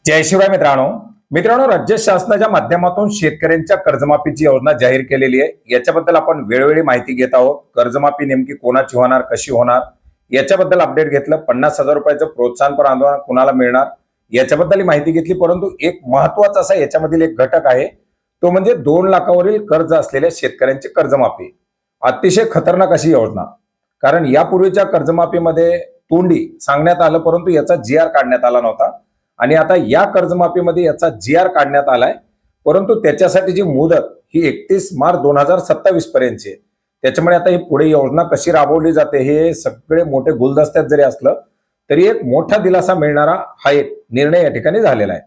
जय शिवाय मित्रांनो, राज्य शासनाच्या माध्यमातून शेतकऱ्यांच्या कर्जमाफीची योजना जाहीर केलेली आहे। याच्याबद्दल आपण वेळोवेळी माहिती घेत आहोत। कर्जमाफी नेमकी कोणाची होणार, कशी होणार, याच्याबद्दल अपडेट घेतलं। 50,000 रुपयाचं प्रोत्साहनपर अनुदान कुणाला मिळणार याच्याबद्दल माहिती घेतली। परंतु एक महत्त्वाचा असा याच्यामधील एक घटक आहे, तो म्हणजे 2 लाखावरील कर्ज असलेल्या शेतकऱ्यांची कर्जमाफी। अतिशय खतरनाक अशी योजना, कारण यापूर्वीच्या कर्जमाफीमध्ये तोंडी सांगण्यात आलं, परंतु याचा GR काढण्यात आला नव्हता। आणि आता या कर्जमाफीमध्ये याचा GR काढण्यात आलाय, परंतु त्याच्यासाठीची मुदत ही 31 मार्च 2027 पर्यंतची आहे। त्याच्यामुळे आता ही पुढे योजना कशी राबवली जाते हे सगळे मोठे गुलदस्त्यात जरी असलं तरी एक मोठा दिलासा मिळणारा हा एक निर्णय या ठिकाणी झालेला आहे।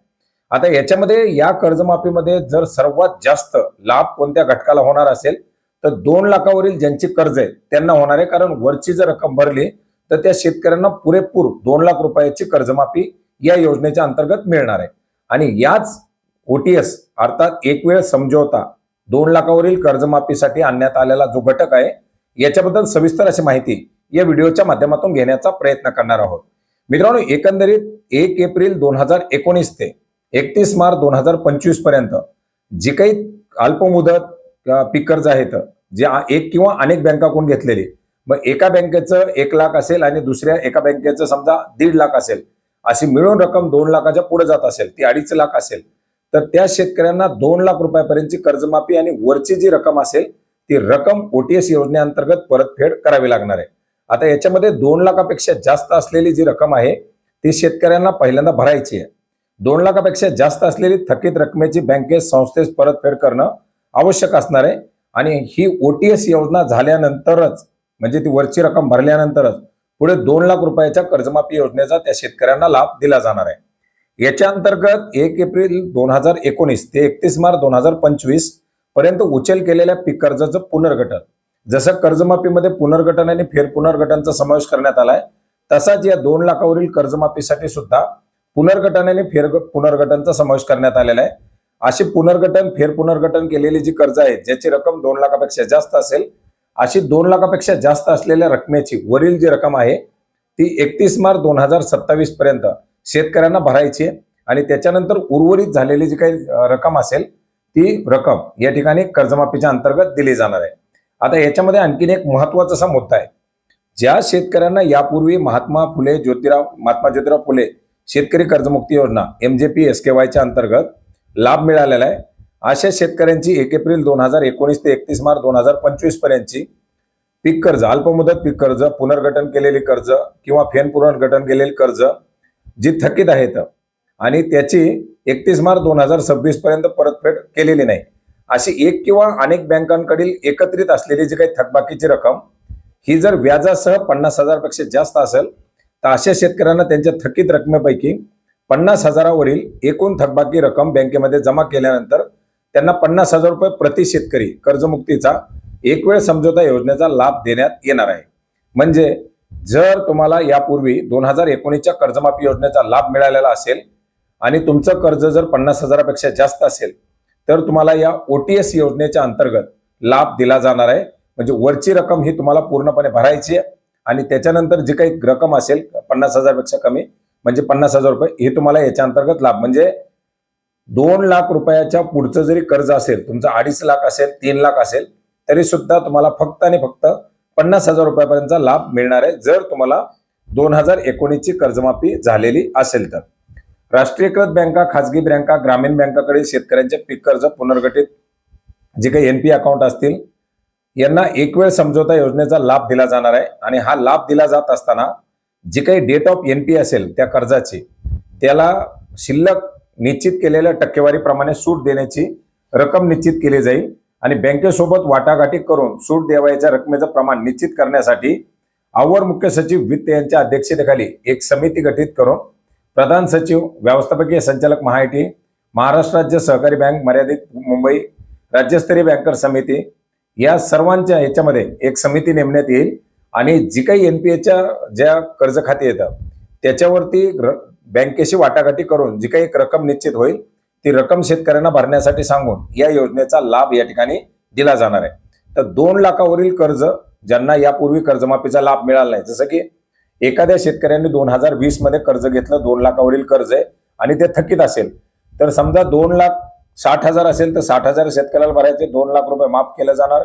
आता याच्यामध्ये या कर्जमाफीमध्ये जर सर्वात जास्त लाभ कोणत्या घटकाला होणार असेल तर 2 लाखावरील ज्यांची कर्ज आहे त्यांना होणार आहे, कारण वरची जर रक्कम भरली तर त्या शेतकऱ्यांना पुरेपूर 2 लाख रुपयाची कर्जमाफी या योजनेच्या अंतर्गत मिळणार आहे। आणि याच OTS अर्थात एक वेळ समझोता 2 लाखावरील कर्जमाफीसाठी आणण्यात आलेला जो घटक आहे, याच्याबद्दल सविस्तर अशी माहिती या व्हिडिओच्या माध्यमातून घेण्याचा प्रयत्न करणार आहोत। मित्रांनो, एकंदरीत 1 एप्रिल 2019 ते 31 मार्च 2025 पर्यंत जी काही अल्पमुदत पीक कर्ज आहेत, जे एक किंवा अनेक बँकाकडून घेतलेली, मग एका बँकेचं 1 लाख असेल आणि दुसऱ्या एका बँकेचं समजा 1.5 लाख असेल, अशी मिळून रक्कम 2 लाखाच्या पुढे जात असेल, ती 2.5 लाख असेल, तर त्या शेतकऱ्यांना 2 लाख रुपयापर्यंतची कर्जमाफी आणि वरची जी रक्कम असेल ती रक्कम OTS योजनेअंतर्गत परतफेड करावी लागणार आहे। आता याच्यामध्ये 2 लाखापेक्षा जास्त असलेली जी रक्कम आहे ती शेतकऱ्यांना पहिल्यांदा भरायची आहे। 2 लाखापेक्षा जास्त असलेली थकीत रकमेची बँकेत संस्थेस परतफेड करणं आवश्यक असणार आहे। आणि ही OTS योजना झाल्यानंतरच, म्हणजे ती वरची रक्कम भरल्यानंतरच पुढे 2 लाख रुपयाच्या कर्जमाफी योजनेचा त्या शेतकऱ्यांना लाभ दिला जाणार आहे। याच्या अंतर्गत 1 एप्रिल 2019 ते 31 मार्च 2025 पर्यंत उचल केलेल्या पीक कर्जाचं पुनर्गठन, जसं कर्जमाफीमध्ये पुनर्गठन आणि फेरपुनर्गठनचा समावेश करण्यात आलाय, तसाच या 2 लाखावरील कर्जमाफीसाठी सुद्धा पुनर्गठन आणि पुनर्गठनचा समावेश करण्यात आलेला आहे। अशी पुनर्गठन फेरपुनर्गठन केलेली जी कर्ज आहे, ज्याची रक्कम 2 लाखापेक्षा जास्त असेल, अशी 2 लाखापेक्षा जास्त असलेल्या रकमेची वरील जी रक्कम आहे ती 31 मार्च 2027 पर्यंत शेतकऱ्यांना भरायची आहे। आणि त्याच्यानंतर उर्वरित झालेली जी काही रक्कम असेल ती रक्कम या ठिकाणी कर्जमाफीच्या अंतर्गत दिली जाणार आहे। आता याच्यामध्ये आणखीन एक महत्त्वाचा असा मुद्दा आहे, ज्या शेतकऱ्यांना यापूर्वी महात्मा ज्योतिराव फुले शेतकरी कर्जमुक्ती योजना MJP SKY अंतर्गत लाभ मिळालेला आहे, अशा शेतकऱ्यांची 1 एप्रिल 2019 ते 31 मार्च 2025 पर्यंतची पीक कर्ज, अल्पमुदत पीक कर्ज, पुनर्गठन केलेली कर्ज किंवा फेन पुनर्गठन केलेली कर्ज जी थकीत आहेत आणि त्याची 31 मार्च 2026 पर्यंत परतफेड केलेली नाही, अशी एक किंवा अनेक बँकांकडील एकत्रित असलेली जी काही थकबाकीची रक्कम ही जर व्याजासह 50,000 पेक्षा जास्त असेल तर अशा शेतकऱ्यांना त्यांच्या थकीत रकमेपैकी 50,000 वरील एकूण थकबाकी रक्कम बँकेमध्ये जमा केल्यानंतर त्यांना 50,000 रुपये प्रति शेतकरी कर्जमुक्तीचा एक वेळ समझोता योजनेचा लाभ देण्यात येणार आहे। म्हणजे जर तुम्हाला यापूर्वी 2019च्या कर्जमाफी योजनेचा लाभ मिळालेला असेल आणि तुमचं कर्ज जर 50,000 पेक्षा जास्त असेल तर तुम्हाला या OTS योजनेच्या अंतर्गत लाभ दिला जाणार आहे। म्हणजे वरची रक्कम ही तुम्हाला पूर्णपणे भरायची आहे आणि त्याच्यानंतर जी काही रक्कम असेल 50,000 पेक्षा कमी, म्हणजे 50,000 रुपये, हे तुम्हाला याच्या अंतर्गत लाभ, म्हणजे 2 लाख रुपयाच्या पुढचं जरी कर्ज असेल, तुमचं 2.5 लाख असेल, 3 लाख असेल, तरी सुद्धा तुम्हाला फक्त आणि फक्त 50,000 रुपयापर्यंतचा लाभ मिळणार आहे, जर तुम्हाला 2019ची कर्जमाफी झालेली असेल तर। राष्ट्रीयकृत बँका, खाजगी बँका, ग्रामीण बँकाकडे शेतकऱ्यांचे पीक कर्ज पुनर्गठित जे काही NP अकाउंट असतील यांना एक वेळ समझोता योजनेचा लाभ दिला जाणार आहे। आणि हा लाभ दिला जात असताना जी काही डेट ऑफ NP असेल त्या कर्जाची, त्याला शिल्लक निश्चित केलेल्या टक्केवारीप्रमाणे सूट देण्याची रक्कम निश्चित केली जाईल आणि बँकेसोबत वाटाघाटी करून सूट द्यावयाच्या रकमेचं प्रमाण निश्चित करण्यासाठी अवर मुख्य सचिव वित्त यांच्या अध्यक्षतेखाली एक समिती गठीत करून प्रधान सचिव, व्यवस्थापकीय संचालक MHIT, महाराष्ट्र राज्य सहकारी बँक मर्यादित मुंबई, राज्यस्तरीय बँकर समिती, या सर्वांच्या याच्यामध्ये एक समिती नेमण्यात येईल आणि जी काही NPAच्या ज्या कर्ज खाती येतात त्याच्यावरती बँकेशी वाटाघाटी करून जी काही एक रक्कम निश्चित होईल ती रक्कम शेतकऱ्यांना भरण्यासाठी सांगून या योजनेचा लाभ या ठिकाणी दिला जाणार आहे। तर 2 लाखावरील कर्ज ज्यांना यापूर्वी कर्जमाफीचा लाभ मिळाला नाही, जसं की एखाद्या शेतकऱ्यांनी 2020 मध्ये कर्ज घेतलं, 2 लाखावरील कर्ज आहे आणि ते थकीत असेल तर समजा 2,60,000 असेल तर 60,000 शेतकऱ्याला भरायचे, 2 लाख रुपये माफ केलं जाणार.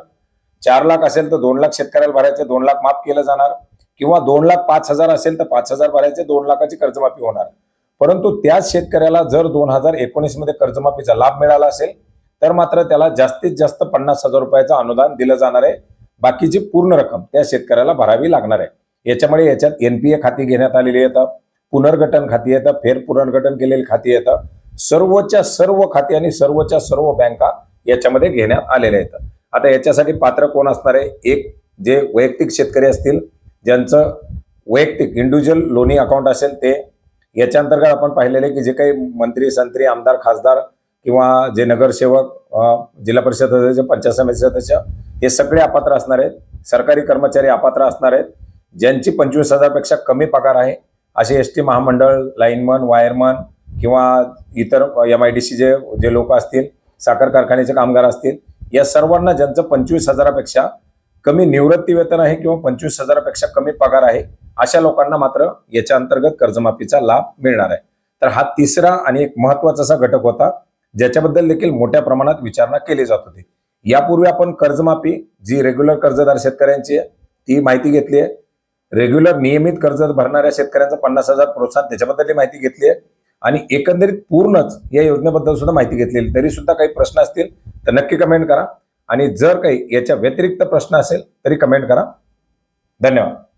4 लाख असेल तर 2 लाख शेतकऱ्याला भरायचे, 2 लाख माफ केलं जाणार. किंवा 2,05,000 असेल तर 5,000 भरायचे, 2 लाखाची कर्जमाफी होणार. परंतु त्याच शेतकऱ्याला जर 2019 मध्ये कर्जमाफीचा लाभ मिळाला असेल तर मात्र त्याला जास्तीत जास्त 50,000 रुपयाचं अनुदान दिलं जाणार आहे. बाकीची पूर्ण रक्कम त्या शेतकऱ्याला भरावी लागणार आहे. याच्यामुळे याच्यात एनपीए खाती घेण्यात आलेली येतं, पुनर्गठन खाती येतं, फेर पुनर्गठन केलेली खाती येतं, सर्वच्या सर्व खाती आणि सर्वच्या सर्व बँका याच्यामध्ये घेण्यात आलेल्या आहेत. आता याच्यासाठी पात्र कोण असणार आहे? एक जे वैयक्तिक शेतकरी असतील, ज्यांचं वैयक्तिक इंडिव्हिज्युअल लोणी अकाउंट असेल ते. याच्या अंतर्गत आपण पाहिलेले की जे काही मंत्री, संत्री, आमदार, खासदार किंवा जे नगरसेवक, जिल्हा परिषद सदस्य, पंचायत समिती सदस्य हे सगळे अपात्र असणार आहेत. सरकारी कर्मचारी अपात्र असणार आहेत. ज्यांची 25,000 पेक्षा कमी पगार आहे असे एसटी महामंडळ, लाईनमन, वायरमन किंवा इतर MIDC जे लोक असतील, साखर कारखान्याचे कामगार असतील, या सर्वांना ज्यांचं 25,000 पेक्षा कमी निवृत्ती वेतन आहे किंवा 25,000 पेक्षा कमी पगार आहे अशा लोकांना मात्र याच्या अंतर्गत कर्जमाफीचा लाभ मिळणार आहे. तर हा तिसरा आणि एक महत्वाचा असा घटक होता ज्याच्याबद्दल देखील मोठ्या प्रमाणात विचारणा केली जात होती. यापूर्वी आपण कर्जमाफी जी रेग्युलर कर्जदार शेतकऱ्यांची आहे ती माहिती घेतली आहे. रेग्युलर नियमित कर्ज भरणाऱ्या शेतकऱ्यांचं 50,000 प्रोत्साहन त्याच्याबद्दल माहिती घेतली आहे आणि एकंदरीत पूर्णच या योजनेबद्दल सुद्धा माहिती घेतलेली. तरी सुद्धा काही प्रश्न असतील तर नक्की कमेंट करा आणि जर काही याच्या व्यतिरिक्त प्रश्न असेल तरी कमेंट करा. धन्यवाद.